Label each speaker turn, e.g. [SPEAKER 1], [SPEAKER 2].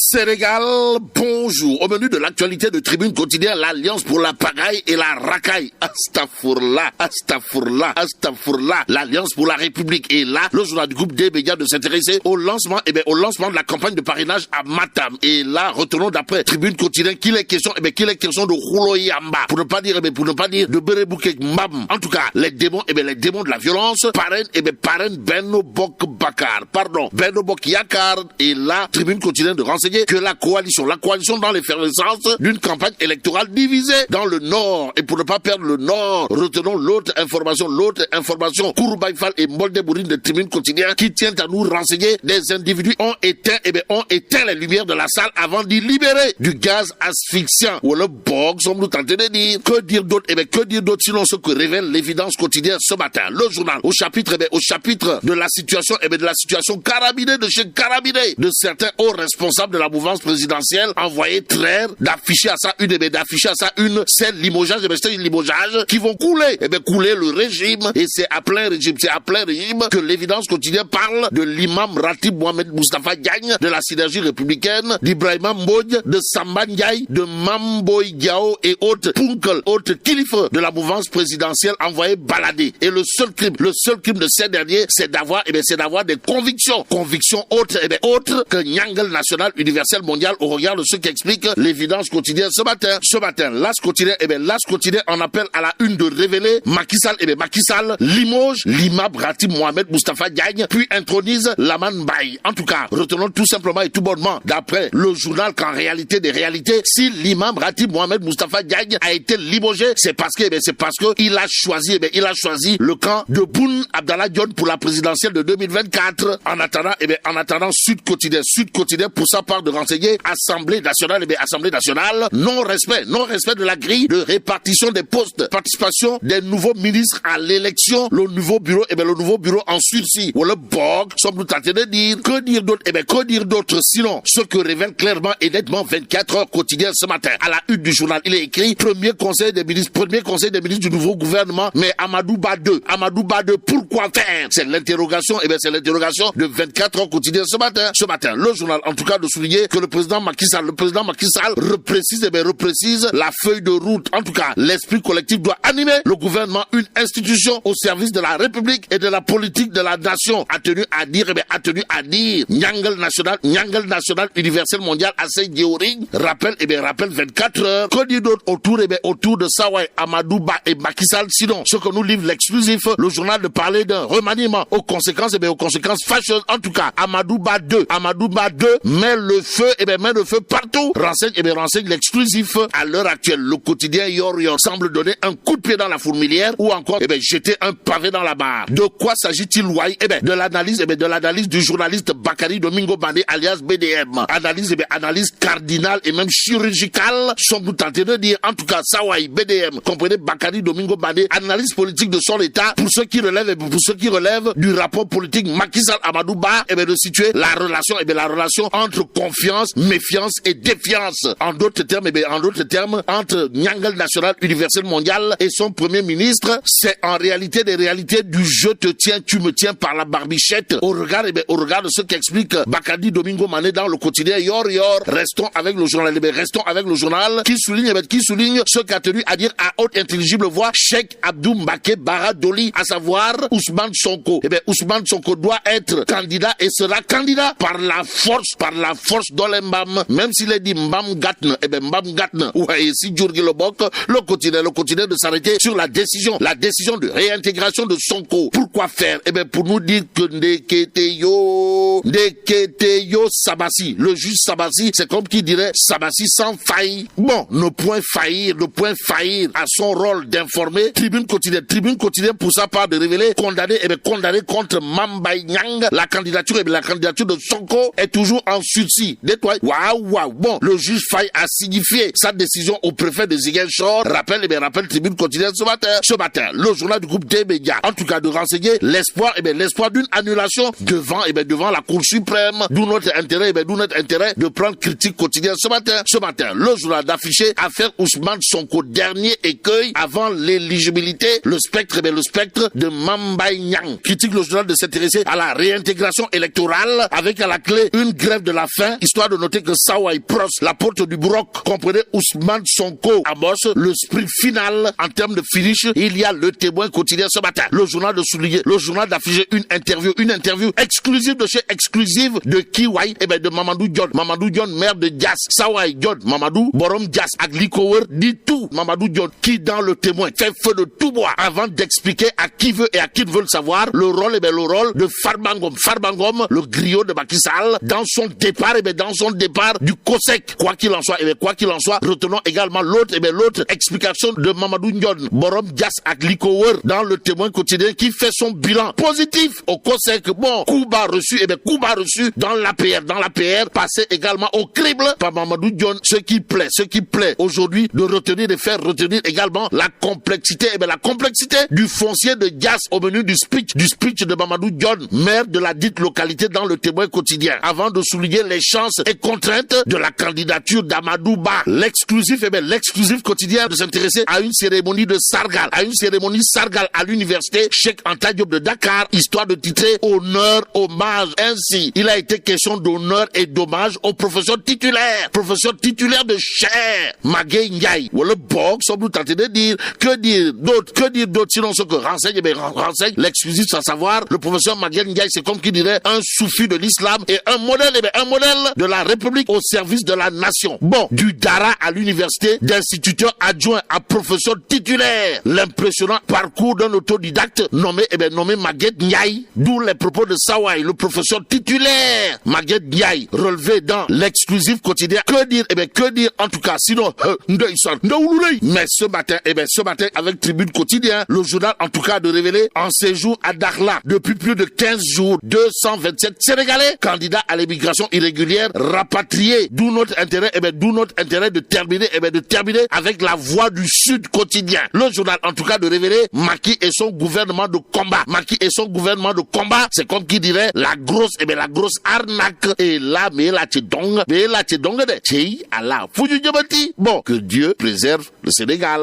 [SPEAKER 1] Sénégal, bonjour. Au menu de l'actualité de Tribune Quotidienne, l'Alliance pour la pagaille et la racaille. Astaghfirullah, astaghfirullah, astaghfirullah. L'Alliance pour la République est là. Le journal du groupe des médias de s'intéresser au lancement, de la campagne de parrainage à Matam. Et là, retournons d'après Tribune Quotidienne qu'il est question, de Rouloyamba. Pour ne pas dire de Berebouke Mbam. En tout cas, les démons de la violence parrainent Benno Bok Bakar. Benno Bok Yakar. Et là, Tribune Quotidienne de renseigner que la coalition dans l'effervescence d'une campagne électorale divisée dans le Nord. Et pour ne pas perdre le Nord, retenons l'autre information, Kouroubaïfal et Molde-Bourine de Tribune Quotidienne qui tiennent à nous renseigner des individus ont éteint les lumières de la salle avant d'y libérer du gaz asphyxiant. Ou le bog, sommes-nous tentés de dire. Que dire d'autre sinon ce que révèle l'évidence quotidienne ce matin. Le journal au chapitre de la situation carabinée de chez Carabinés de certains hauts responsables de la mouvance présidentielle envoyés traire d'afficher à ça une c'est limogeage qui vont couler le régime. Et c'est à plein régime que l'évidence quotidienne parle de l'imam Ratib Mohamed Mustafa Diagne de la synergie républicaine, d'Ibrahima Mbodj, de Samba Ndiaye, de Mamboy Diao et autres kilifes de la mouvance présidentielle envoyés balader. Et le seul crime de ces derniers, c'est d'avoir des convictions autres que Nyangal national universel mondial au regard de ce qu'explique l'évidence quotidienne ce matin. L'As quotidien en appelle à la une de révéler Macky Sall limoge l'imam Ratib Mohamed Mustafa Diagne puis intronise Laman Baye. En tout cas, retenons tout simplement et tout bonnement d'après le journal qu'en réalité des réalités, si l'imam Ratib Mohamed Mustafa Diagne a été limogé, c'est parce que il a choisi le camp de Boun Abdallah Dionne pour la présidentielle de 2024. En attendant Sud Quotidien pour sa part de renseigner Assemblée nationale, non respect de la grille de répartition des postes, participation des nouveaux ministres à l'élection, le nouveau bureau en sursis. Ou le BOG, sommes-nous tentés de dire. Que dire d'autre sinon ce que révèle clairement et nettement 24 heures quotidien ce matin. À la une du journal, il est écrit premier conseil des ministres du nouveau gouvernement, mais Amadou Ba 2, pourquoi faire? C'est l'interrogation de 24 heures quotidien ce matin. Le journal, en tout cas, de souligner que le président Macky Sall reprécise la feuille de route. En tout cas, l'esprit collectif doit animer le gouvernement, une institution au service de la République et de la politique de la nation. A tenu à dire, Nyangal national universel mondial assez Diori rappelle 24 heures. Que dit d'autre autour de Sawai, Amadou Ba et Macky Sall? Sinon, ce que nous livre l'exclusif, le journal de parler d'un remaniement aux conséquences fâcheuses. En tout cas, Amadou Ba 2 met le feu partout. Renseigne l'exclusif. À l'heure actuelle, le quotidien Yor semble donner un coup de pied dans la fourmilière ou encore jeter un pavé dans la barre. De quoi s'agit-il, Wai? De l'analyse du journaliste Bakari Domingo Bandé alias BDM. Analyse cardinale et même chirurgicale, sommes-nous tentés de dire. En tout cas, Sawai, BDM, comprenez Bakari Domingo Bandé, analyse politique de son état pour ceux qui relèvent du rapport politique Macky Sall Amadou Ba, de situer la relation entre confiance, méfiance et défiance. En d'autres termes, entre Nyangal national universel mondial et son premier ministre, c'est en réalité des réalités du je te tiens, tu me tiens par la barbichette au regard de ce qu'explique Bakari Domingo Mané dans le quotidien Yor. Restons avec le journal qui souligne ce qu'a tenu à dire à haute intelligible voix Cheikh Abdou Mbaké Bara Doli, à savoir Ousmane Sonko. Ousmane Sonko doit être candidat et sera candidat par la force d'Olembam, même s'il est dit Mbam Gatne, ouais, si Djurgi Lobok, le quotidien de s'arrêter sur la décision de réintégration de Sonko. Pourquoi faire? Pour nous dire que Ndeketeyo Sabassi, le juge Sabassi, c'est comme qui dirait Sabassi sans faillir. Bon, ne point faillir à son rôle d'informer. Tribune quotidienne pour sa part de révéler condamné contre Mambay Nyang. La candidature de Sonko est toujours en sursis. Waouh. Bon, le juge Faye a signifié sa décision au préfet de Ziguinchor. Rappelle Tribune quotidienne ce matin. Le journal du groupe des médias, en tout cas de renseigner l'espoir d'une annulation devant la Cour suprême. D'où notre intérêt de prendre critique quotidienne ce matin. Le journal d'afficher affaire Ousmane Sonko, dernier écueil avant l'éligibilité, le spectre de Mambay Nyang. Critique le journal de s'intéresser à la réintégration électorale avec à la clé une grève de la faim Quotidien, histoire de noter que Sawai Pros, la porte du Broc, comprenait Ousmane Sonko, Amos, le sprint final en termes de finish. Il y a Le Témoin Quotidien ce matin. Le journal de souligner, le journal d'afficher une interview exclusive de chez exclusive de Kiwai, de Mamadou Dione, maire de Dias, Sawai Dione, Mamadou, Borom Dias, Aglikower, dit tout. Mamadou Dione, qui dans Le Témoin fait feu de tout bois avant d'expliquer à qui veut et à qui ne veut le savoir le rôle de Farbangom, le griot de Macky Sall, dans son départ, du COSEC. Quoi qu'il en soit, retenons également l'autre explication de Mamadou Dione, Borom Dias, Aglikower, dans Le Témoin Quotidien, qui fait son bilan positif au COSEC. Bon, coup bas reçu dans l'APR, passé également au crible par Mamadou Dione. Ce qui plaît aujourd'hui de faire retenir également la complexité du foncier de Dias au menu du speech de Mamadou Dione, maire de la dite localité, dans Le Témoin Quotidien, avant de souligner les chances et contraintes de la candidature d'Amadou Ba. L'exclusif quotidien de s'intéresser à une cérémonie Sargal à l'université Cheikh Anta Diop de Dakar, histoire de titrer honneur, hommage. Ainsi, il a été question d'honneur et d'hommage au professeur titulaire de chaire, Magué Ndiaye. Ou le bog, sommes-nous tentés de dire, que dire d'autre, sinon ce que renseigne l'exclusif, sans savoir, le professeur Magué Ndiaye, c'est comme qui dirait un soufi de l'islam et un modèle de la République au service de la nation. Bon, du Dara à l'université, d'instituteur adjoint à professeur titulaire. L'impressionnant parcours d'un autodidacte nommé Magué Ndiaye, d'où les propos de Sawai, le professeur titulaire Magué Ndiaye, relevé dans l'exclusif quotidien. Que dire en tout cas, sinon, mais ce matin, avec Tribune Quotidien, le journal en tout cas de révéler en séjour à Dakhla depuis plus de 15 jours, 227 Sénégalais candidats à l'immigration irrégulière rapatriés. D'où notre intérêt, de terminer avec La Voix du Sud Quotidien. Le journal en tout cas de révéler Macky et son gouvernement de combat. C'est comme qui dirait la grosse arnaque. Et là, mais là, t'es donc de Allah. Bon, que Dieu préserve le Sénégal.